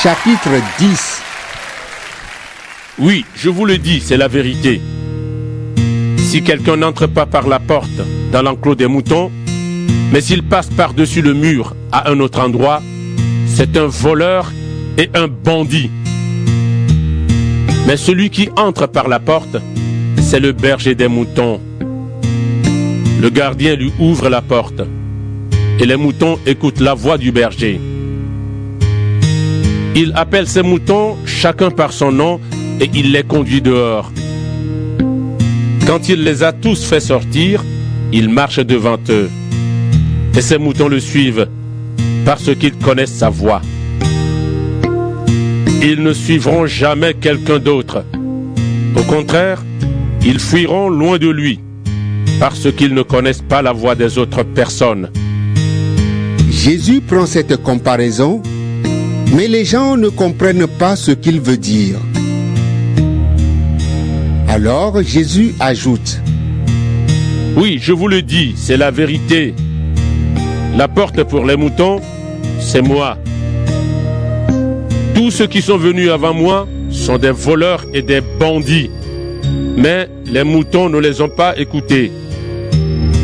Chapitre 10. Oui, je vous le dis, c'est la vérité. Si quelqu'un n'entre pas par la porte dans l'enclos des moutons, mais s'il passe par-dessus le mur à un autre endroit, c'est un voleur et un bandit. Mais celui qui entre par la porte, c'est le berger des moutons. Le gardien lui ouvre la porte, et les moutons écoutent la voix du berger. Il appelle ses moutons chacun par son nom et il les conduit dehors. Quand il les a tous fait sortir, il marche devant eux. Et ses moutons le suivent parce qu'ils connaissent sa voix. Ils ne suivront jamais quelqu'un d'autre. Au contraire, ils fuiront loin de lui parce qu'ils ne connaissent pas la voix des autres personnes. Jésus prend cette comparaison, mais les gens ne comprennent pas ce qu'il veut dire. Alors Jésus ajoute: Oui, je vous le dis, c'est la vérité. La porte pour les moutons, c'est moi. Tous ceux qui sont venus avant moi sont des voleurs et des bandits. Mais les moutons ne les ont pas écoutés.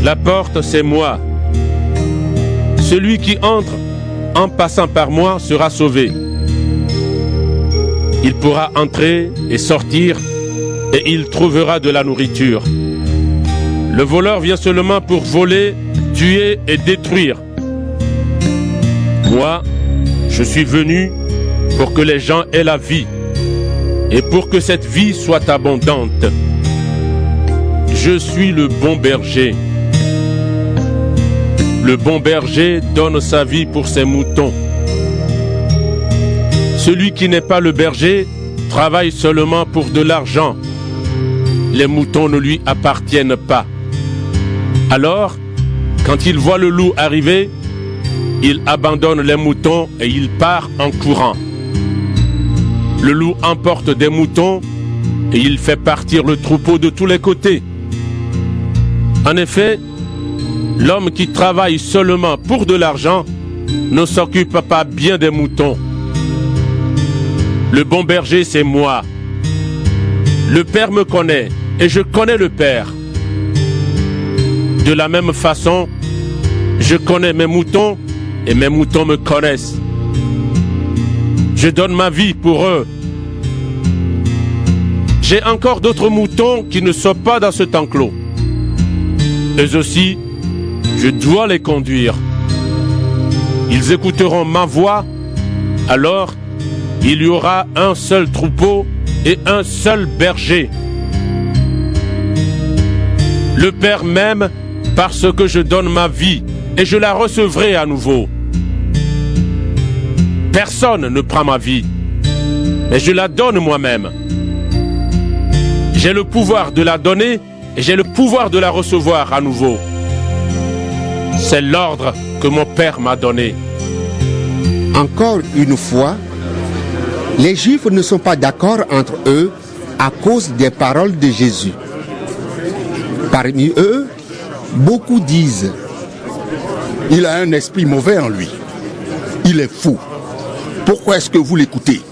La porte, c'est moi. Celui qui entre en passant par moi sera sauvé. Il pourra entrer et sortir et il trouvera de la nourriture. Le voleur vient seulement pour voler, tuer et détruire. Moi, je suis venu pour que les gens aient la vie et pour que cette vie soit abondante. Je suis le bon berger. Le bon berger donne sa vie pour ses moutons. Celui qui n'est pas le berger travaille seulement pour de l'argent. Les moutons ne lui appartiennent pas. Alors, quand il voit le loup arriver, il abandonne les moutons et il part en courant. Le loup emporte des moutons et il fait partir le troupeau de tous les côtés. En effet, l'homme qui travaille seulement pour de l'argent ne s'occupe pas bien des moutons. Le bon berger, c'est moi. Le Père me connaît et je connais le Père. De la même façon, je connais mes moutons et mes moutons me connaissent. Je donne ma vie pour eux. J'ai encore d'autres moutons qui ne sont pas dans cet enclos. Eux aussi, je dois les conduire. Ils écouteront ma voix, alors il y aura un seul troupeau et un seul berger. Le Père m'aime parce que je donne ma vie et je la recevrai à nouveau. Personne ne prend ma vie, mais je la donne moi-même. J'ai le pouvoir de la donner et j'ai le pouvoir de la recevoir à nouveau. C'est l'ordre que mon Père m'a donné. Encore une fois, les Juifs ne sont pas d'accord entre eux à cause des paroles de Jésus. Parmi eux, beaucoup disent: Il a un esprit mauvais en lui. Il est fou. Pourquoi est-ce que vous l'écoutez?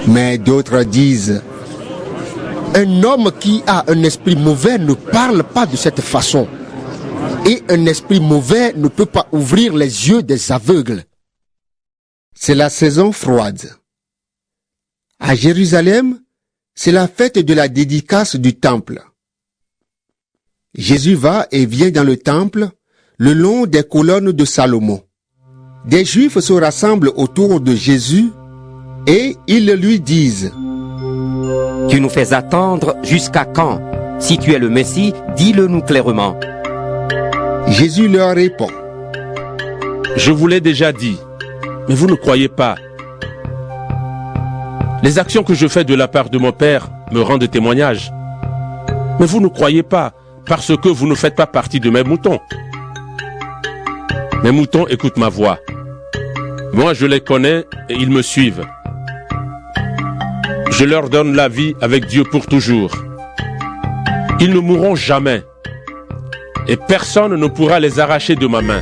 Mais d'autres disent: Un homme qui a un esprit mauvais ne parle pas de cette façon. Et un esprit mauvais ne peut pas ouvrir les yeux des aveugles. C'est la saison froide. À Jérusalem, c'est la fête de la dédicace du temple. Jésus va et vient dans le temple le long des colonnes de Salomon. Des Juifs se rassemblent autour de Jésus et ils lui disent: Tu nous fais attendre jusqu'à quand? Si tu es le Messie, dis-le-nous clairement. Jésus leur répond: Je vous l'ai déjà dit, mais vous ne croyez pas. Les actions que je fais de la part de mon Père me rendent témoignage. Mais vous ne croyez pas parce que vous ne faites pas partie de mes moutons. Mes moutons écoutent ma voix. Moi, je les connais et ils me suivent. Je leur donne la vie avec Dieu pour toujours. Ils ne mourront jamais. Et personne ne pourra les arracher de ma main.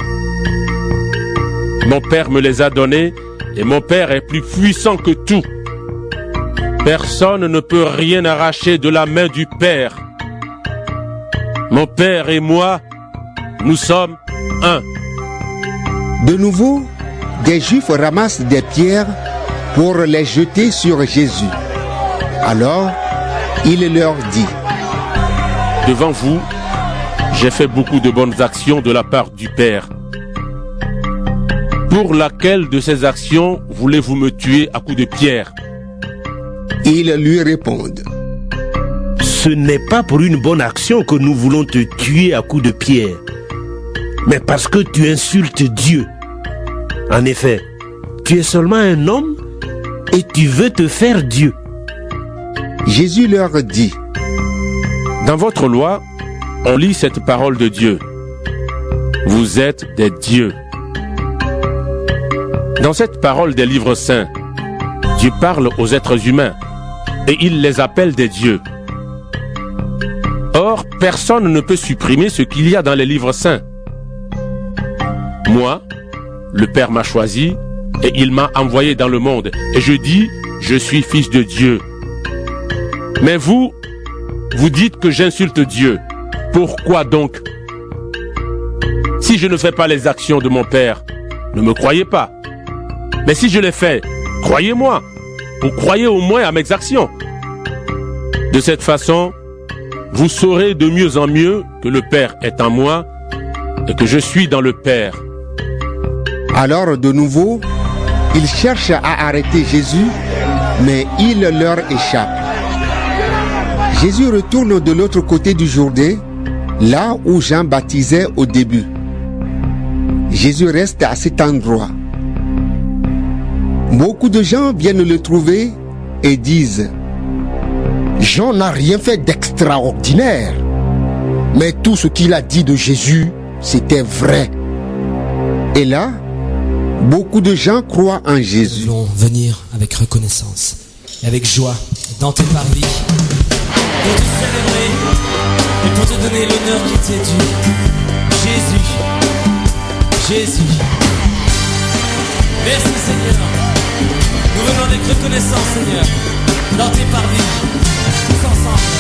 Mon Père me les a donnés et mon Père est plus puissant que tout. Personne ne peut rien arracher de la main du Père. Mon Père et moi, nous sommes un. De nouveau, des Juifs ramassent des pierres pour les jeter sur Jésus. Alors, il leur dit: Devant vous, j'ai fait beaucoup de bonnes actions de la part du Père. Pour laquelle de ces actions voulez-vous me tuer à coups de pierre? Ils lui répondent: Ce n'est pas pour une bonne action que nous voulons te tuer à coups de pierre, mais parce que tu insultes Dieu. En effet, tu es seulement un homme et tu veux te faire Dieu. Jésus leur dit: Dans votre loi, on lit cette parole de Dieu. Vous êtes des dieux. Dans cette parole des livres saints, Dieu parle aux êtres humains et il les appelle des dieux. Or, personne ne peut supprimer ce qu'il y a dans les livres saints. Moi, le Père m'a choisi et il m'a envoyé dans le monde. Et je dis, je suis fils de Dieu. Mais vous dites que j'insulte Dieu. Pourquoi donc? Si je ne fais pas les actions de mon Père, ne me croyez pas. Mais si je les fais, croyez-moi, ou croyez au moins à mes actions. De cette façon, vous saurez de mieux en mieux que le Père est en moi et que je suis dans le Père. Alors de nouveau, ils cherchent à arrêter Jésus, mais il leur échappe. Jésus retourne de l'autre côté du Jourdain, là où Jean baptisait au début. Jésus reste à cet endroit. Beaucoup de gens viennent le trouver et disent: Jean n'a rien fait d'extraordinaire, mais tout ce qu'il a dit de Jésus, c'était vrai. Et là, beaucoup de gens croient en Jésus. Nous voulons venir avec reconnaissance et avec joie dans tes parvis pour te célébrer et pour te donner l'honneur qui t'est dû. Jésus, Jésus. Merci Seigneur. Nous venons avec reconnaissance Seigneur dans tes parvis, tous ensemble.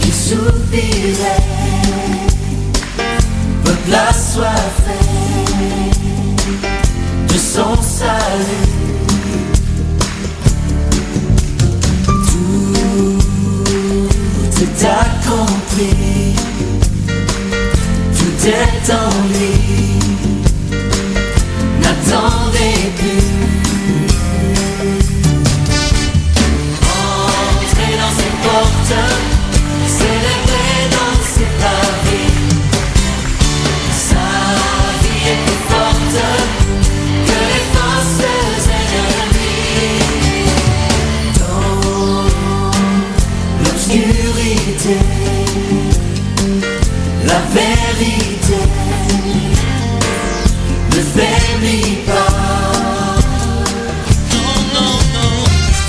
Qui souffrirait, peuple assoiffé de son salut. Tout est accompli, tout est en lui. N'attendez plus. Entrez dans ses portes, célébrez dans ses parvis. Sa vie est plus forte que les forces ennemies. Dans l'obscurité, la vérité ne faiblit pas. Non, non, non.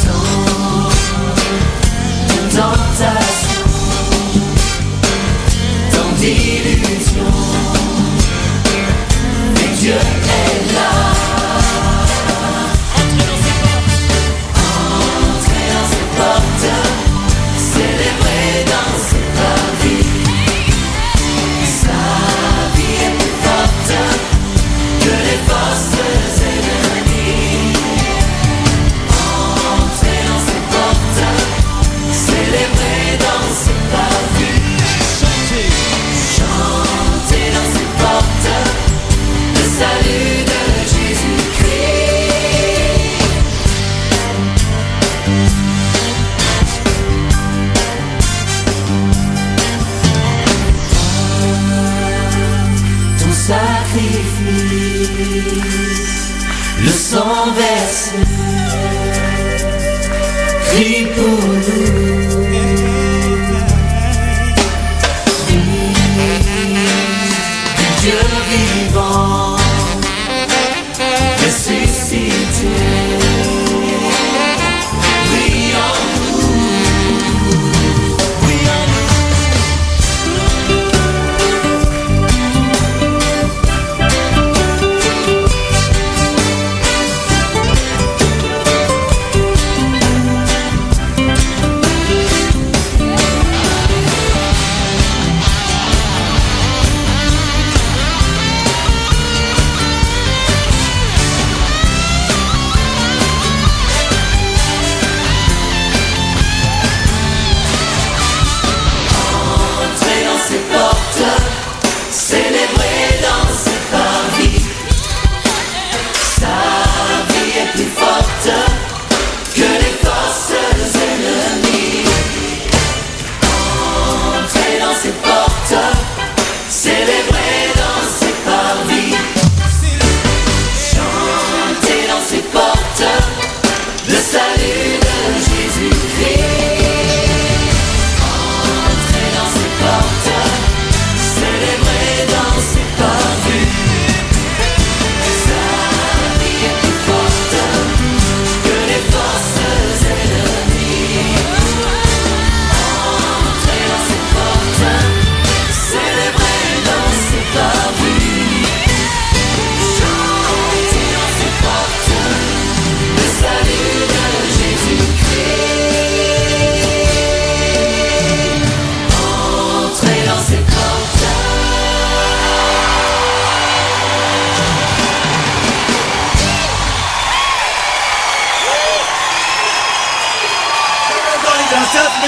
Tant de tentation, tant d'illusions, mais Dieu est là. Entrez dans ses portes, célébrez dans ses parvis. Sa vie est plus forte que les forces ennemies. Entrez dans ses portes, célébrez dans ses parvis. Chantez, chantez dans ses portes le salut de Jésus-Christ. Ton sacrifice, le sang versé, crie pour nous. Dieu vivant, ressuscité, brille en nous, brille en nous.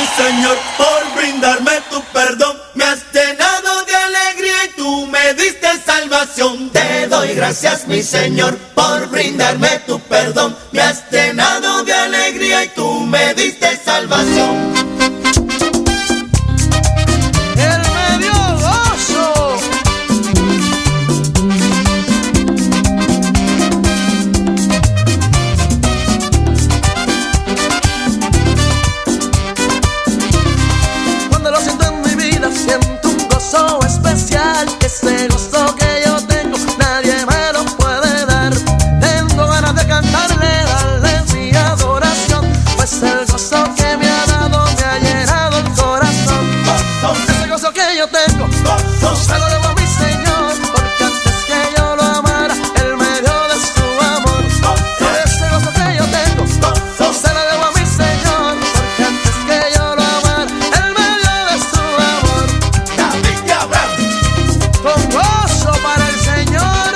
mi Señor, por brindarme tu perdón. Me has llenado de alegría y tú me diste salvación. Te doy gracias, mi Señor, por brindarme tu perdón. Me has llenado de alegría y tú me diste salvación. Él me dio gozo. Cuando lo siento en mi vida, siento un gozo especial. Ese gozo que yo tengo, nadie me lo puede dar. Tengo ganas de cantarle, darle mi adoración, pues el gozo que me ha dado me ha llenado el corazón. Ese gozo que yo tengo, se lo debo a mi Señor, porque antes que yo lo amara, Él me dio de su amor. Ese gozo que yo tengo, se lo debo a mi Señor, porque antes que yo lo amara, Él me dio de su amor. David y Abraham, Con gozo para el Señor.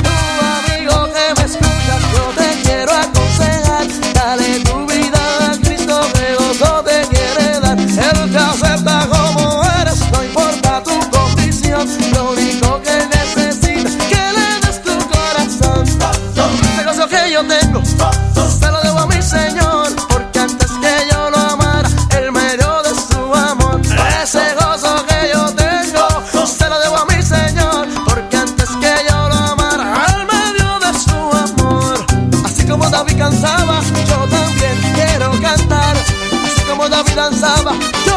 Tu amigo que me escuchas, yo te quiero aconsejar. Dale tu vida a Cristo, que gozo te quiere dar. Él te acepta como eres, no importa tu condición. Lo único que él necesita es que le des tu corazón. Ese gozo que yo tengo, se lo debo a mi Señor, porque antes que yo lo amara, Él me dio de su amor. Ese gozo que yo tengo, se lo debo a mi Señor, porque antes que yo lo amara, Él me dio de su amor. Así como David cantaba, yo también quiero cantar. Así como David danzaba, yo